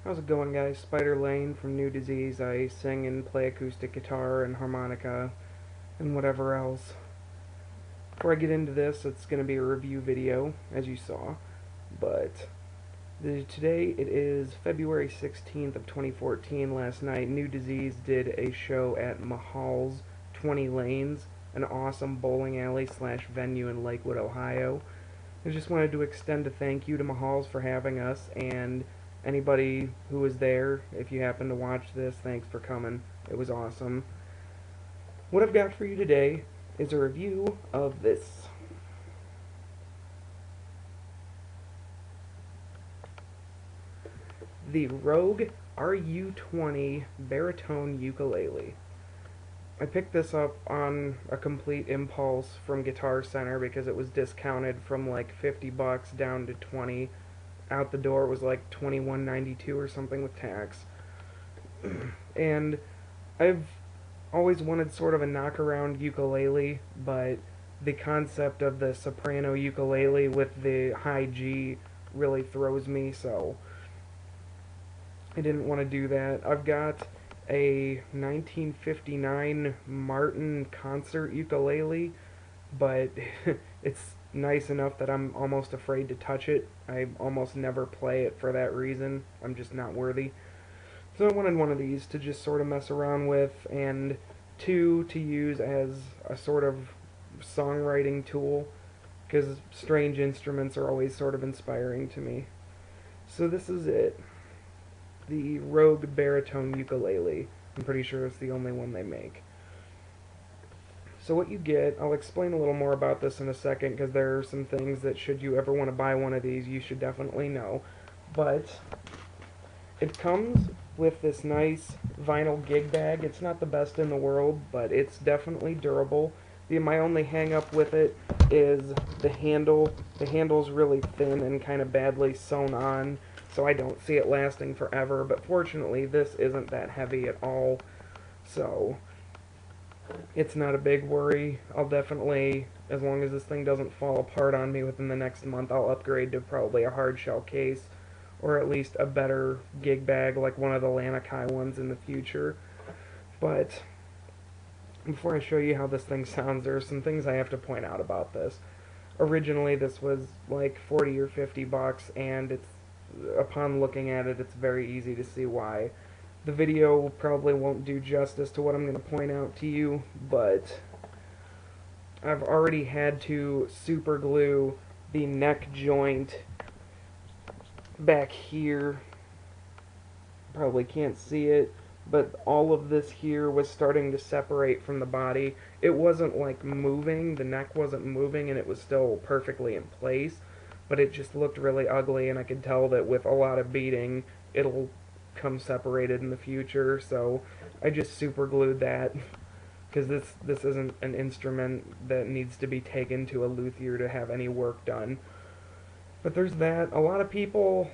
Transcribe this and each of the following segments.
How's it going, guys? Spider Lane from New Disease. I sing and play acoustic guitar and harmonica and whatever else. Before I get into this, it's going to be a review video, as you saw. But today it is February 16th of 2014. Last night, New Disease did a show at Mahal's 20 Lanes, an awesome bowling alley / venue in Lakewood, Ohio. I just wanted to extend a thank you to Mahal's for having us, and anybody who was there, if you happen to watch this, thanks for coming. It was awesome. What I've got for you today is a review of this. The Rogue RU20 Baritone Ukulele. I picked this up on a complete impulse from Guitar Center because it was discounted from like 50 bucks down to 20. Out the door it was like $21.92 or something with tax. And I've always wanted sort of a knockaround ukulele, but the concept of the soprano ukulele with the high G really throws me, so I didn't want to do that. I've got a 1959 Martin concert ukulele, but it's nice enough that I'm almost afraid to touch it. I almost never play it for that reason. I'm just not worthy. So I wanted one of these to just sort of mess around with, and two to use as a sort of songwriting tool, because strange instruments are always sort of inspiring to me. So this is it. The Rogue Baritone Ukulele. I'm pretty sure it's the only one they make. So what you get, I'll explain a little more about this in a second, because there are some things that should you ever want to buy one of these, you should definitely know. But it comes with this nice vinyl gig bag. It's not the best in the world, but it's definitely durable. My only hang up with it is the handle. The handle's really thin and kind of badly sewn on, so I don't see it lasting forever, but fortunately this isn't that heavy at all, so it's not a big worry. I'll definitely, as long as this thing doesn't fall apart on me within the next month, I'll upgrade to probably a hard shell case, or at least a better gig bag like one of the Lanakai ones in the future. But before I show you how this thing sounds, there are some things I have to point out about this. Originally this was like 40 or 50 bucks, and upon looking at it, it's very easy to see why. The video probably won't do justice to what I'm going to point out to you, but I've already had to super glue the neck joint back here. Probably can't see it, but all of this here was starting to separate from the body. It wasn't like moving, the neck wasn't moving, and it was still perfectly in place, but it just looked really ugly, and I could tell that with a lot of beating it'll come separated in the future, so I just super glued that, because this isn't an instrument that needs to be taken to a luthier to have any work done. But there's that. A lot of people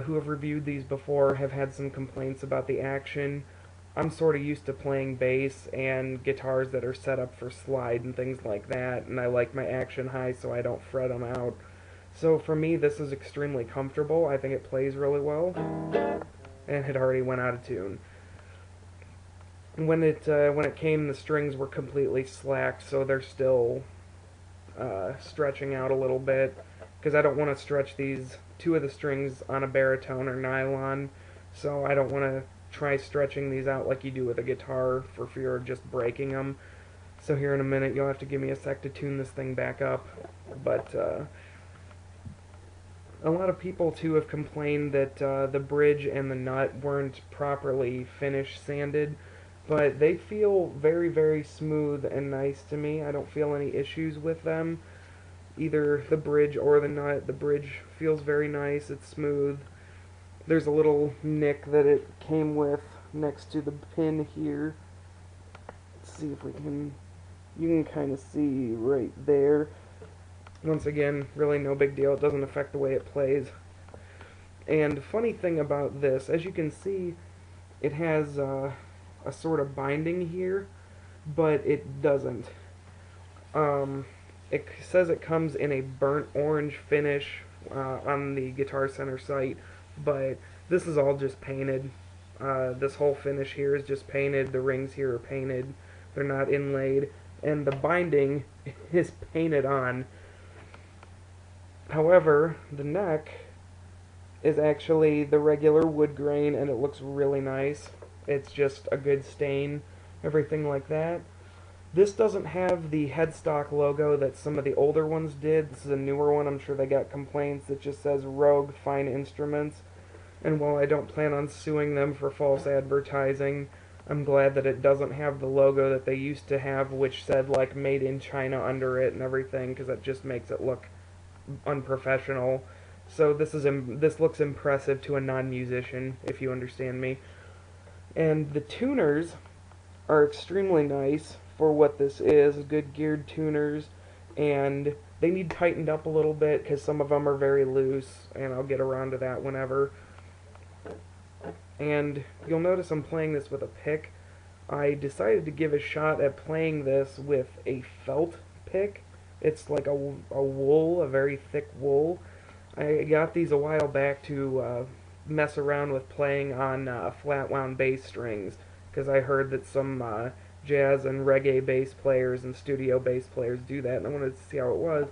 who have reviewed these before have had some complaints about the action. I'm sort of used to playing bass and guitars that are set up for slide and things like that, and I like my action high so I don't fret them out. So for me, this is extremely comfortable. I think it plays really well, and it already went out of tune. When it came, the strings were completely slack, so they're still stretching out a little bit, because I don't want to stretch these. Two of the strings on a baritone are nylon, so I don't want to try stretching these out like you do with a guitar for fear of just breaking them. So here in a minute, you'll have to give me a sec to tune this thing back up. But a lot of people too have complained that the bridge and the nut weren't properly finish sanded, but they feel very, very smooth and nice to me. I don't feel any issues with them, either the bridge or the nut. The bridge feels very nice, it's smooth. There's a little nick that it came with next to the pin here. Let's see if we can, you can kind of see right there. Once again, really no big deal. It doesn't affect the way it plays. And funny thing about this, as you can see, it has a sort of binding here, but it doesn't. It says it comes in a burnt orange finish on the Guitar Center site but this is all just painted. This whole finish here is just painted. The rings here are painted. They're not inlaid. And the binding is painted on. However, the neck is actually the regular wood grain, and it looks really nice. It's just a good stain, everything like that. This doesn't have the headstock logo that some of the older ones did. This is a newer one. I'm sure they got complaints. It just says Rogue Fine Instruments. And while I don't plan on suing them for false advertising, I'm glad that it doesn't have the logo that they used to have, which said, like, Made in China under it and everything, because that just makes it look unprofessional. So this looks impressive to a non-musician, if you understand me. And the tuners are extremely nice for what this is, good geared tuners, and they need tightened up a little bit because some of them are very loose, and I'll get around to that whenever. And you'll notice I'm playing this with a pick. I decided to give a shot at playing this with a felt pick. It's like a wool, a very thick wool. I got these a while back to mess around with playing on flat wound bass strings, because I heard that some jazz and reggae bass players and studio bass players do that, and I wanted to see how it was.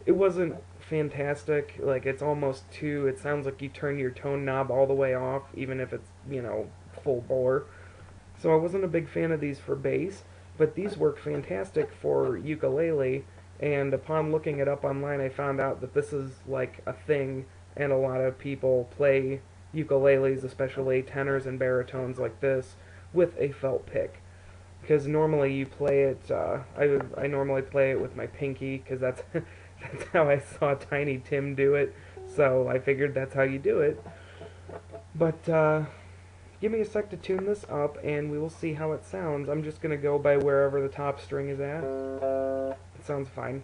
It wasn't fantastic. Like, it's almost too, it sounds like you turn your tone knob all the way off, even if it's, you know, full bore. So I wasn't a big fan of these for bass, but these work fantastic for ukulele, and upon looking it up online, I found out that this is like a thing, and a lot of people play ukuleles, especially tenors and baritones like this, with a felt pick. Because normally you play it, I normally play it with my pinky, because that's that's how I saw Tiny Tim do it, so I figured that's how you do it. But give me a sec to tune this up, and we will see how it sounds. I'm just going to go by wherever the top string is at. It sounds fine.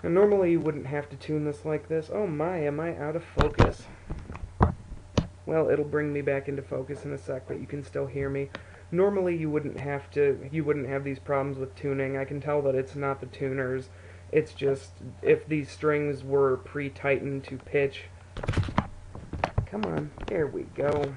And normally you wouldn't have to tune this like this. Oh my, am I out of focus? Well, it'll bring me back into focus in a sec, but you can still hear me. Normally you wouldn't have these problems with tuning. I can tell that it's not the tuners. It's just, if these strings were pre-tightened to pitch... Come on, there we go.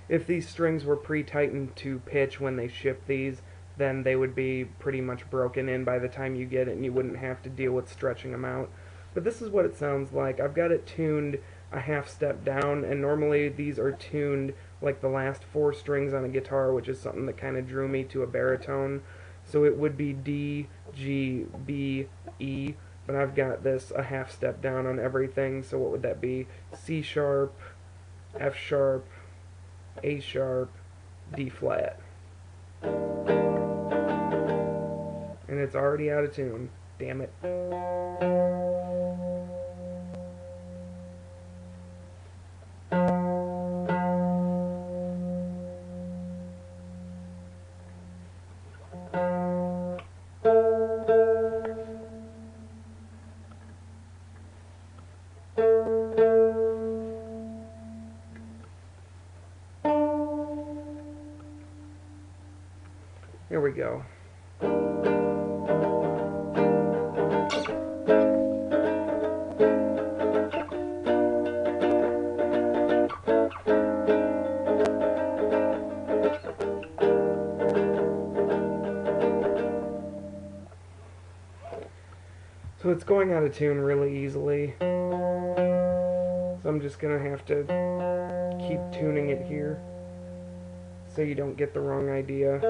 If these strings were pre-tightened to pitch when they ship these, then they would be pretty much broken in by the time you get it, and you wouldn't have to deal with stretching them out. But this is what it sounds like. I've got it tuned a half step down, and normally these are tuned like the last 4 strings on a guitar, which is something that kind of drew me to a baritone. So it would be D, G, B, E, but I've got this a half step down on everything, so what would that be? C sharp, F sharp, A sharp, D flat. And it's already out of tune. Damn it. Here we go. So it's going out of tune really easily. So I'm just going to have to keep tuning it here so you don't get the wrong idea.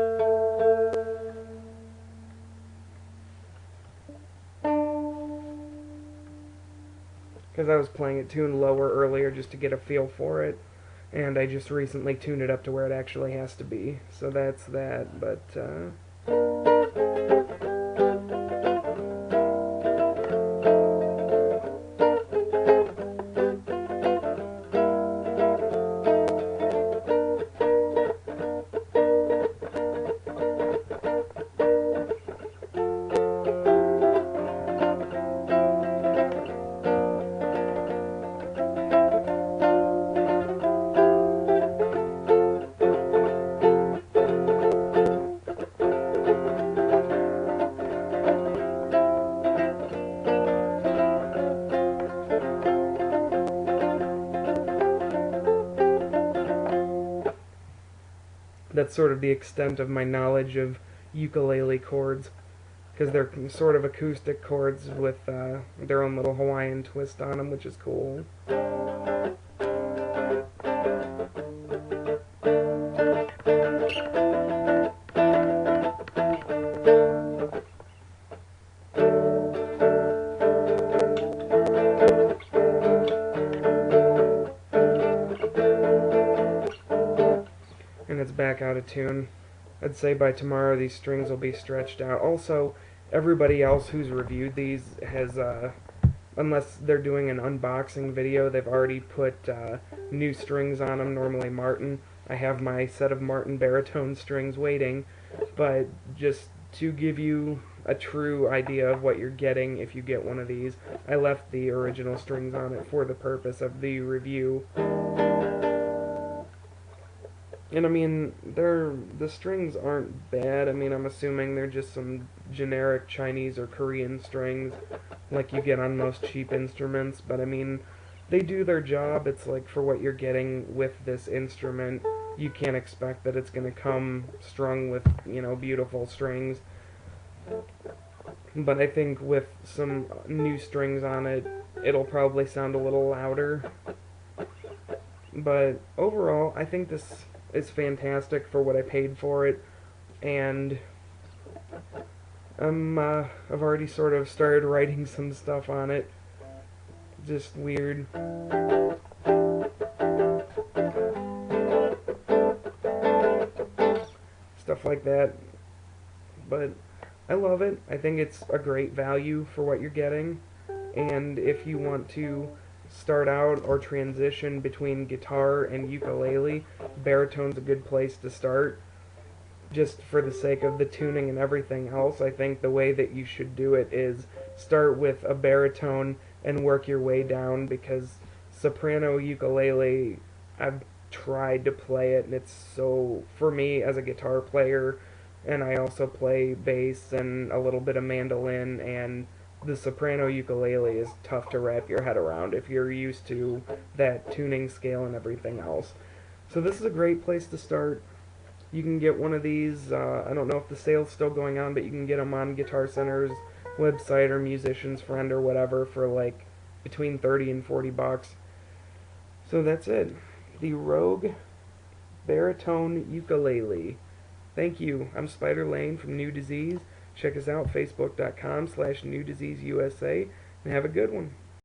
because I was playing it tuned lower earlier just to get a feel for it, and I just recently tuned it up to where it actually has to be. So that's that, but that's sort of the extent of my knowledge of ukulele chords, because they're sort of acoustic chords with their own little Hawaiian twist on them, which is cool. And it's back out of tune. I'd say by tomorrow these strings will be stretched out. Also, everybody else who's reviewed these has, unless they're doing an unboxing video, they've already put new strings on them, normally Martin. I have my set of Martin baritone strings waiting, but just to give you a true idea of what you're getting if you get one of these, I left the original strings on it for the purpose of the review. And I mean, the strings aren't bad. I mean, I'm assuming they're just some generic Chinese or Korean strings like you get on most cheap instruments, but I mean, they do their job. It's like for what you're getting with this instrument, you can't expect that it's going to come strung with, you know, beautiful strings. But I think with some new strings on it, it'll probably sound a little louder. But overall, I think this is fantastic for what I paid for it, and I've already sort of started writing some stuff on it. Just weird. Stuff like that. But I love it. I think it's a great value for what you're getting. And if you want to start out or transition between guitar and ukulele, baritone's a good place to start. Just for the sake of the tuning and everything else, I think the way that you should do it is start with a baritone and work your way down, because soprano ukulele, I've tried to play it, and it's so, for me as a guitar player, and I also play bass and a little bit of mandolin, and the soprano ukulele is tough to wrap your head around if you're used to that tuning scale and everything else. So this is a great place to start. You can get one of these, I don't know if the sale's still going on, but you can get them on Guitar Center's website or Musician's Friend or whatever for like between 30 and 40 bucks. So that's it. The Rogue Baritone Ukulele. Thank you. I'm Spider Lane from New Disease. Check us out, facebook.com/NewDiseaseUSA, and have a good one.